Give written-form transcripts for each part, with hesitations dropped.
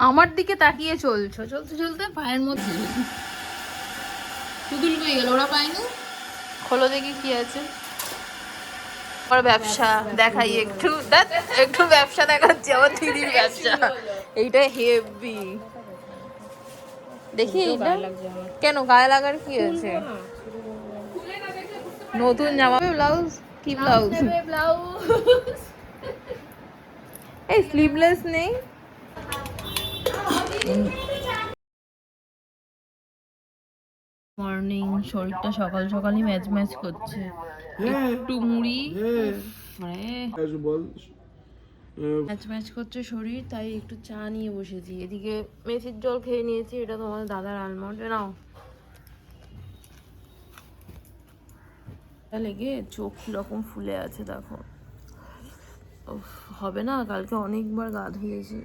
আমার দিকে তাকিয়ে চলছো, চলতে চলতে পায়ের মধ্যে টুকুল হয়ে গেল। ওরা পায়নি, খোলো দেখি কি আছে। আমার ব্যবসা দেখাই একটু, একটু ব্যবসা দেখাচ্ছি আমার দিদির ব্যবসা। এইটা হেভি, দেখি এইটা কেন গায়ে লাগার কি আছে? নতুন জামা, ব্লাউজ কি ব্লাউজ? এই স্লিভলেস নেই। মর্নিং, শরীরটা সকাল সকালই ম্যাচ ম্যাচ করছে। একটু মুড়ি ম্যাচ ম্যাচ করছে শরীর, তাই একটু চা নিয়ে বসেছি। এদিকে মেথির জল খেয়ে নিয়েছি, এটা তোমাদের দাদার আলমন্ড নাও। লেগে চোখ কিরকম ফুলে আছে দেখো। হবে না, কালকে অনেকবার গা ধুয়েছি,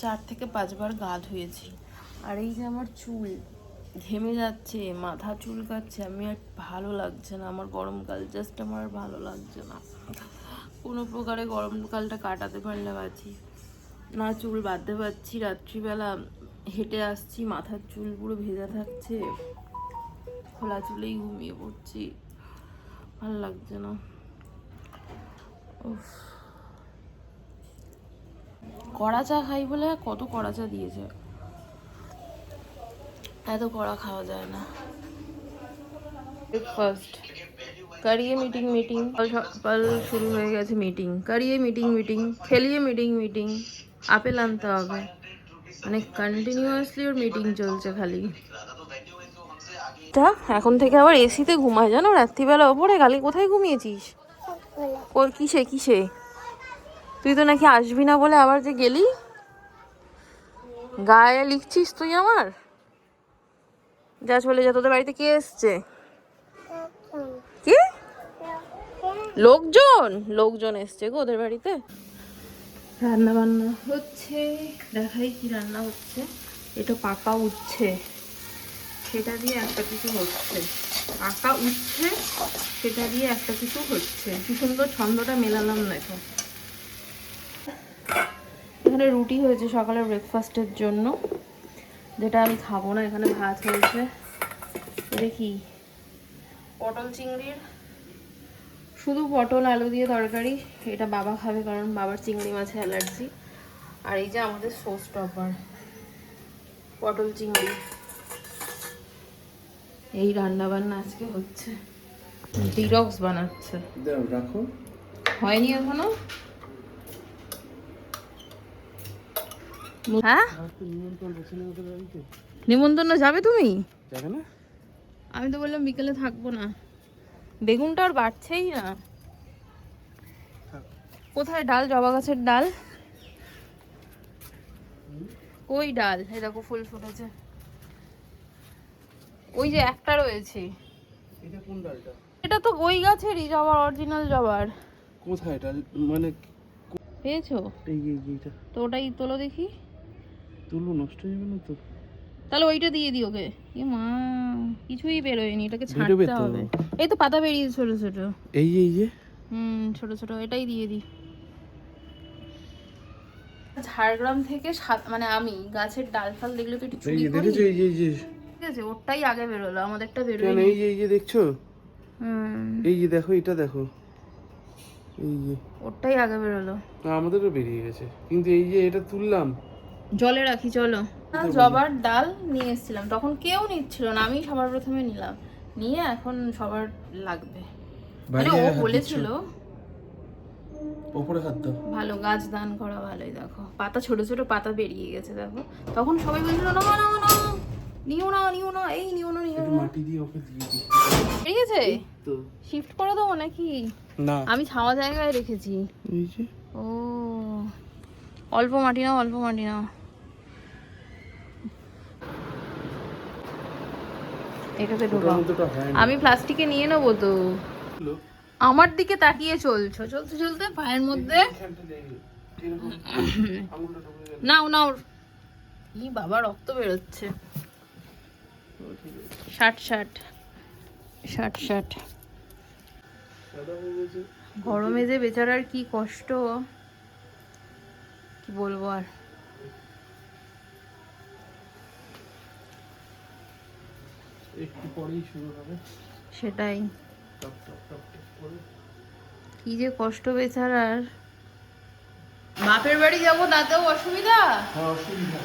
4 থেকে 5 বার গা ধুয়েছি। আর এই যে আমার চুল ঘেমে যাচ্ছে, মাথা চুলকাচ্ছে, আমি আর ভালো লাগছে না আমার গরমকাল, জাস্ট আমার আর ভালো লাগছে না। কোনো প্রকারে গরমকালটা কাটাতে পারলে বাঁচি, না চুল বাঁধতে পারছি। রাত্রিবেলা হেঁটে আসছি, মাথার চুল পুরো ভেজা থাকছে, খোলা চুলেই ঘুমিয়ে পড়ছি, ভালো লাগছে না। উফ, কড়া চা খাই বলে কত কড়া চা দিয়েছে, এত কড়া খাওয়া যায় না। ব্রেকফাস্ট করিয়ে মিটিং মিটিং, সকাল শুরু হয়ে গেছে মিটিং, করিয়ে মিটিং মিটিং, খেলিয়ে মিটিং মিটিং, আপেল আনতে হবে, মানে কন্টিনিউয়াসলি ওর মিটিং চলছে খালি। তা এখন থেকে আবার এসিতে ঘুমায় জানো, রাত্রিবেলা ওপরে। কালি কোথায় ঘুমিয়েছিস? ওর কিসে কিসে? তুই তো নাকি আসবি না বলে আবার যে গেলি, গায়ে লিখছিস তুই আমার। যা চলে যা, তোদের বাড়িতে কে এসছে? কি লোকজন? লোকজন এসছে গো ওদের বাড়িতে। রান্না বান্না হচ্ছে, দেখাই কি রান্না হচ্ছে। এটা পাকা উচ্ছে, সেটা দিয়ে একটা কিছু হচ্ছে। পাকা উচ্ছে, সেটা দিয়ে একটা কিছু হচ্ছে। কি সুন্দর ছন্দটা মেলালাম দেখো। এখানে রুটি হয়েছে সকালে ব্রেকফাস্টের জন্য, যেটা আমি খাবো না। এখানে ভাত হয়েছে, দেখি পটল চিংড়ির, শুধু পটল আলু দিয়ে তরকারি। এটা বাবা খাবে কারণ বাবার চিংড়ি মাছে অ্যালার্জি। আর এই যে আমাদের সোস টপার, পটল চিংড়ি। এই রান্না বান্না আজকে হচ্ছে। ডিরক্স বানাচ্ছে, রাখো, হয়নি এখনো। হ্যাঁ নিমন্ত্রণ যাবে তুমি? যাবে না? আমি তো বললাম বিকেলে থাকবো না। বেগুনটা আর বাড়ছেই না। কোথায় ডাল? জবা গাছের ডাল ওই ডাল, এই দেখো ফুল ফুটেছে। ওই যে একটা রয়েছে। এটা কোন ডালটা? এটা তো ওই গাছেরই, জবার, অরিজিনাল জবার। কোথায় ডাল মানে পেয়েছো? এইটা তো, ওটাই তোলো দেখি। তুলবো, নষ্ট হয়ে যাবে না তো? তাহলে ওইটা দিয়ে দিও ওকে। এ মা, কিছুই বেরোয়নি, এটাকে ছাড়তে হবে। এই তো পাতা বেরিয়েছে ছোট ছোট, এই যে ছোট ছোট, এটাই দিয়ে দিই। ঝাড়গ্রাম থেকে মানে আমি গাছের ডাল ফাল দেখলে তো একটু চুরি করি। ঠিক আছে, ওরটাই আগে বেরোলো, আমাদেরটা বেরোয়নি। এই যে দেখছো, এই যে দেখো, এটা দেখো, এই যে ওরটাই আগে বেরোলো, আমাদেরও বেরিয়ে গেছে। কিন্তু এই যে এটা তুললাম, জলে রাখি। চলো, জবার ডাল নিয়ে এসেছিলাম, তখন কেউ নিচ্ছিল না, আমি সবার প্রথমে নিলাম, নিয়ে এখন সবার লাগবে। মানে ও বলেছিল ওপরে হাত দাও, ভালো গাছ দান করা ভালোই। দেখো পাতা, ছোট ছোট পাতা বেরিয়ে গেছে দেখো। তখন সবাই বলছিল না না না, নিও না নিও না, এই নিও না নিও না। মাটি দিয়ে ওকে দিয়ে দিই। ঠিক আছে তো, শিফট করে দেবো নাকি? না, আমি ছাওয়া জায়গায় রেখেছি। এই যে, ও অল্প মাটি নাও, অল্প মাটি নাও। এটাতে ঢোকাও, আমি প্লাস্টিকে নিয়ে নেবো তো। আমার দিকে তাকিয়ে চলছো, চলতে চলতে পায়ের মধ্যে নাও নাও। ই বাবা, রক্ত বেরোচ্ছে। 60 60 60 60। গরমে যে বেচারার কি কষ্ট, কি বলবো আর। একটু পরেই শুরু হবে। সেটাই, টপ টপ টপ টপ করে। কি যে কষ্ট বেচারার। বাপের বাড়ি যাবো তাতেও অসুবিধা। হ্যাঁ অসুবিধা,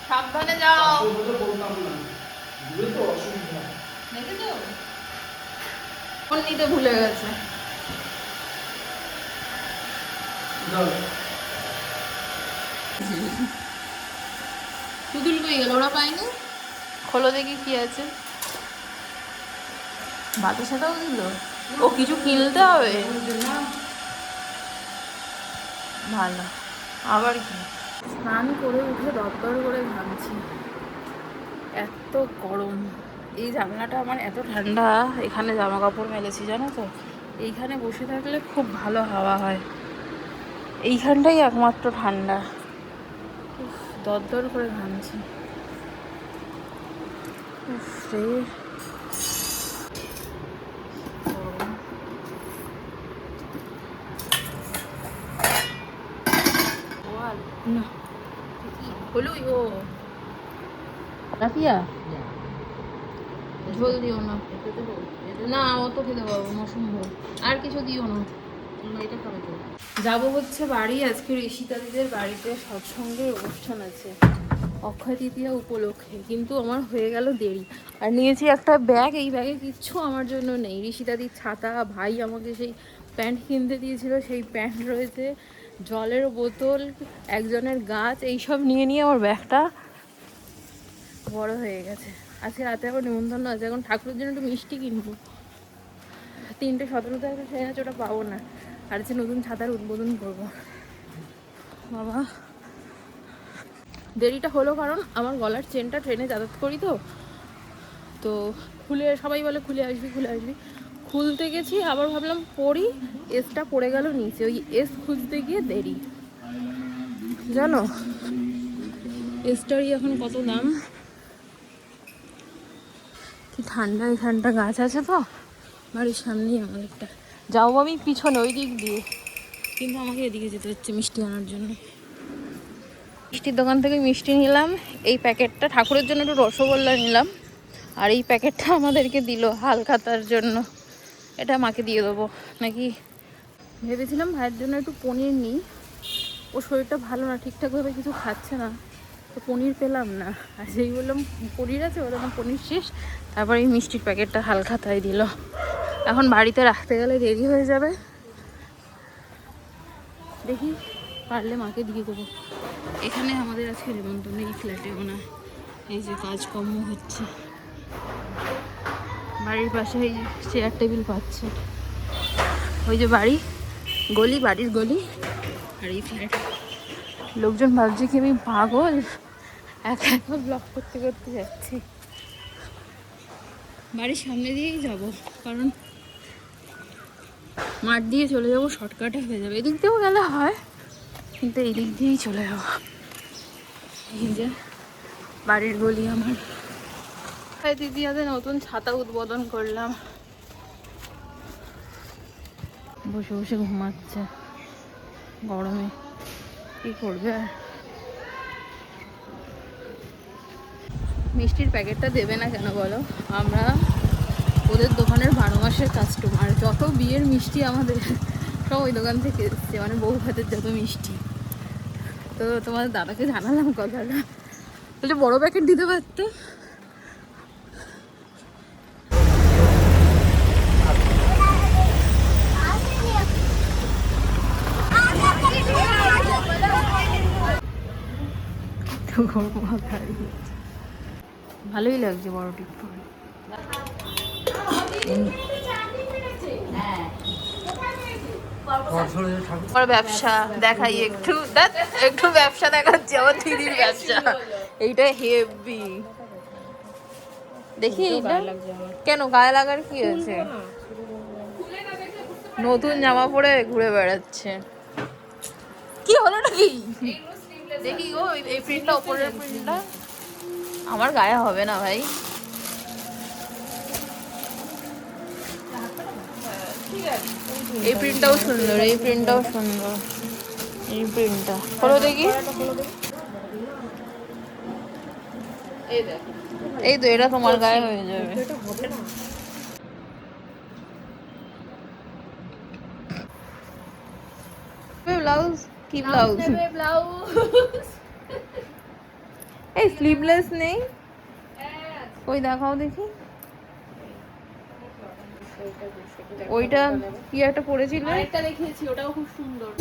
সাবধানে যাও। আসলে তো বলতাম না, দূরে তো অসুবিধা। দেখেছো ফোন নিতে ভুলে গেছে। পুতুল কই গেল, ওরা পায়নি। খোলো দেখি কি আছে। ভাতের সাথেও দিল। ও কিছু কিনতে হবে। ভালো, আবার কি। স্নান করে উঠে দরদর করে ঘামছি, এত গরম। এই জানলাটা আমার এত ঠান্ডা, এখানে জামা কাপড় মেলেছি জানো তো। এইখানে বসে থাকলে খুব ভালো হাওয়া হয়, এইখানটাই একমাত্র ঠান্ডা। দরদর করে ঘামছি। উফ রে, না হলুই ও রাফিয়া, ঝোল দিও না। না অত খেতে পারবো না, অসম্ভব। আর কিছু দিও না, এটা খাবে তো। যাবো হচ্ছে বাড়ি, আজকে ঋষিতাদিদের বাড়িতে সৎসঙ্গের অনুষ্ঠান আছে অক্ষয় তৃতীয়া উপলক্ষে, কিন্তু আমার হয়ে গেল দেরি। আর নিয়েছি একটা ব্যাগ, এই ব্যাগে কিচ্ছু আমার জন্য নেই। ঋষিতাদির ছাতা, ভাই আমাকে সেই প্যান্ট কিনতে দিয়েছিল, সেই প্যান্ট রয়েছে, জলের বোতল, একজনের গাছ, এইসব নিয়ে নিয়ে আমার ব্যাগটা বড় হয়ে গেছে। আজকে রাতে আবার নিমন্ত্রণ আছে, এখন ঠাকুরের জন্য একটু মিষ্টি কিনবো। 3:17 একটা ট্রেন আছে, ওটা পাবো না। আর যে নতুন ছাতার উদ্বোধন করবো। বাবা দেরিটা হলো কারণ আমার গলার চেনটা ট্রেনে যাতায়াত করি তো, তো খুলে, সবাই বলে খুলে আসবি খুলে আসবি, খুলতে গেছি, আবার ভাবলাম পরি, এসটা পড়ে গেল নিচে, ওই এস খুঁজতে গিয়ে দেরি। জানো এসটারই এখন কত দাম। কি ঠান্ডা, এখানটা গাছ আছে তো বাড়ির সামনেই আমার একটা। যাও আমি পিছনে ওই দিক দিয়ে, কিন্তু আমাকে এদিকে যেতে হচ্ছে মিষ্টি আনার জন্য। মিষ্টির দোকান থেকে মিষ্টি নিলাম, এই প্যাকেটটা ঠাকুরের জন্য একটু রসগোল্লা নিলাম, আর এই প্যাকেটটা আমাদেরকে দিল হালখাতার জন্য, এটা মাকে দিয়ে দেবো নাকি। ভেবেছিলাম ভাইয়ের জন্য একটু পনির নিই, ও শরীরটা ভালো না, ঠিকঠাকভাবে কিছু খাচ্ছে না, তো পনির পেলাম না। আর সেই বললাম পনির আছে, ওরা পনির শেষ, তারপর এই মিষ্টির প্যাকেটটা হালখাতায় দিল। এখন বাড়িতে রাখতে গেলে দেরি হয়ে যাবে, দেখি পারলে মাকে দিয়ে দেবো। এখানে আমাদের আজকে নিমন্ত্রণ, এই ফ্ল্যাটে ওনা এই যে কাজকর্ম হচ্ছে, বাড়ির পাশে এই চেয়ার টেবিল পাচ্ছে, ওই যে বাড়ি গলি, বাড়ির গলি, আর এই ফ্ল্যাট। লোকজন ভাবছে কি আমি পাগল, একা একা ব্লগ করতে করতে যাচ্ছি। বাড়ির সামনে দিয়েই যাব, কারণ মাঠ দিয়ে চলে যাবো, শর্টকাটে হয়ে যাবে। এদিক দিয়েও গেলে হয়, কিন্তু এই দিক দিয়েই চলে যাবো। এই যে বাড়ির গলি আমার। দিদি আদের নতুন ছাতা উদ্বোধন করলাম, বসে বসে ঘুমাচ্ছে গরমে, কি করবে আর। মিষ্টির প্যাকেটটা দেবে না কেন বলো, আমরা ওদের দোকানের 12 মাসের কাস্টমার, যত বিয়ের মিষ্টি আমাদের সব ওই দোকান থেকে এসছে, মানে বউ ভাতের যত মিষ্টি। তো তোমাদের দাদাকে জানালাম কথাটা, বলছে বড় প্যাকেট দিতে পারতো। ভালোই লাগছে বড় টিপ পরে। ব্যবসা দেখাই একটু, একটু ব্যবসা দেখাচ্ছি, আমার দিদির ব্যবসা। এইটা হেভি, দেখি এইটা কেন গায়ে লাগার কি হয়েছে, নতুন জামা পরে ঘুরে বেড়াচ্ছে, কি হলো নাকি। দেখি গো এই প্রিন্টটা, ওপরের প্রিন্টটা আমার গায়ে হবে না ভাই। এই প্রিন্টটাও সুন্দর, এই প্রিন্টটাও সুন্দর, এই প্রিন্টটা খোলো দেখি। এই তো এটা তোমার গায়ে হয়ে যাবে। ব্লাউজ কি ব্লাউজ? এই স্লিভলেস নেই, ওই দেখাও দেখি। ওইটা কি একটা পরেছিল, একটা দেখিয়েছি, ওটাও খুব সুন্দর।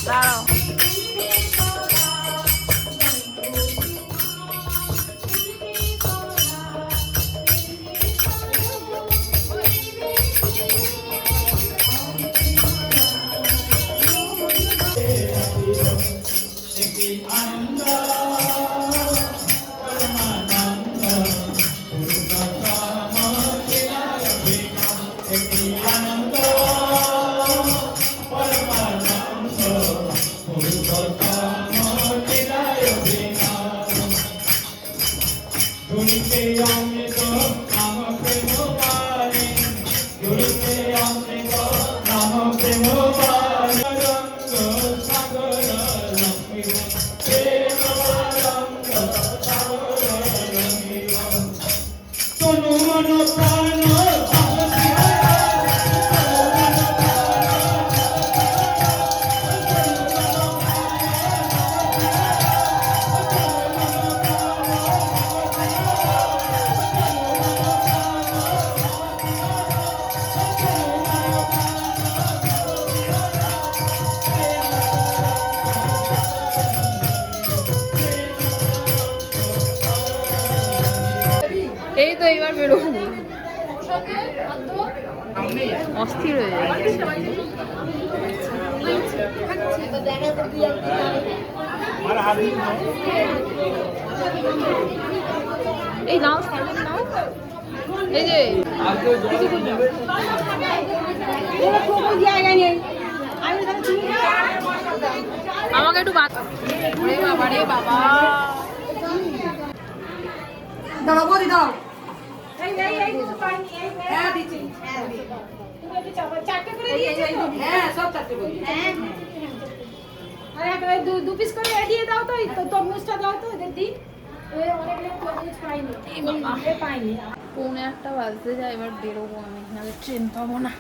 দাঁড়াও। এই তো এবার বেরোবো, অস্থির হয়ে যাচ্ছে। এই নাও নাও, এই যে আমাকে একটু বাবা রে বাবা, দাঁড়াবো দাঁড়াও। দু পিস করে দিয়ে দাও তো, তরমুজটা দাও তো দিদি। পাইনি। 1:45 বাজতে যায়, এবার বেরোবো আমি, নাহলে ট্রেন পাবো না।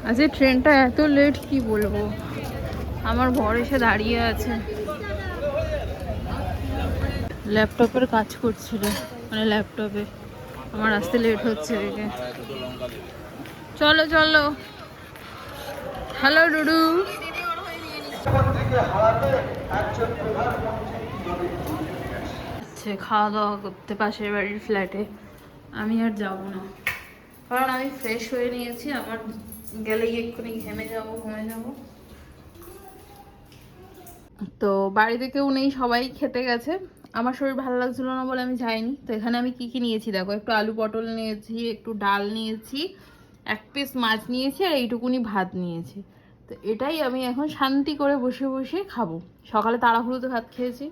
আজকে ট্রেনটা এত লেট কি বলবো, আমার ঘর এসে দাঁড়িয়ে আছে, ল্যাপটপের কাজ করছিল, মানে ল্যাপটপে আমার আসতে লেট হচ্ছে এদিকে। চলো চলো, হ্যালো ডুডু। খাওয়া দাওয়া করতে পাশের বাড়ির ফ্ল্যাটে, আমি আর যাবো না, কারণ আমি ফ্রেশ হয়ে নিয়েছি, আমার গেলেই এক্ষুনি ঘেমে যাবো, ঘুমে যাবো। তো বাড়িতে কেউ নেই, সবাই খেতে গেছে, আমার শরীর ভালো লাগছিল না বলে আমি যাইনি। তো এখানে আমি কি কি নিয়েছি দেখো, একটু আলু পটল নিয়েছি, একটু ডাল নিয়েছি, 1 পিস মাছ নিয়েছি, আর এইটুকুনি ভাত নিয়েছি। তো এটাই আমি এখন শান্তি করে বসে বসে খাবো। সকালে তাড়াহুড়োতে ভাত খেয়েছি,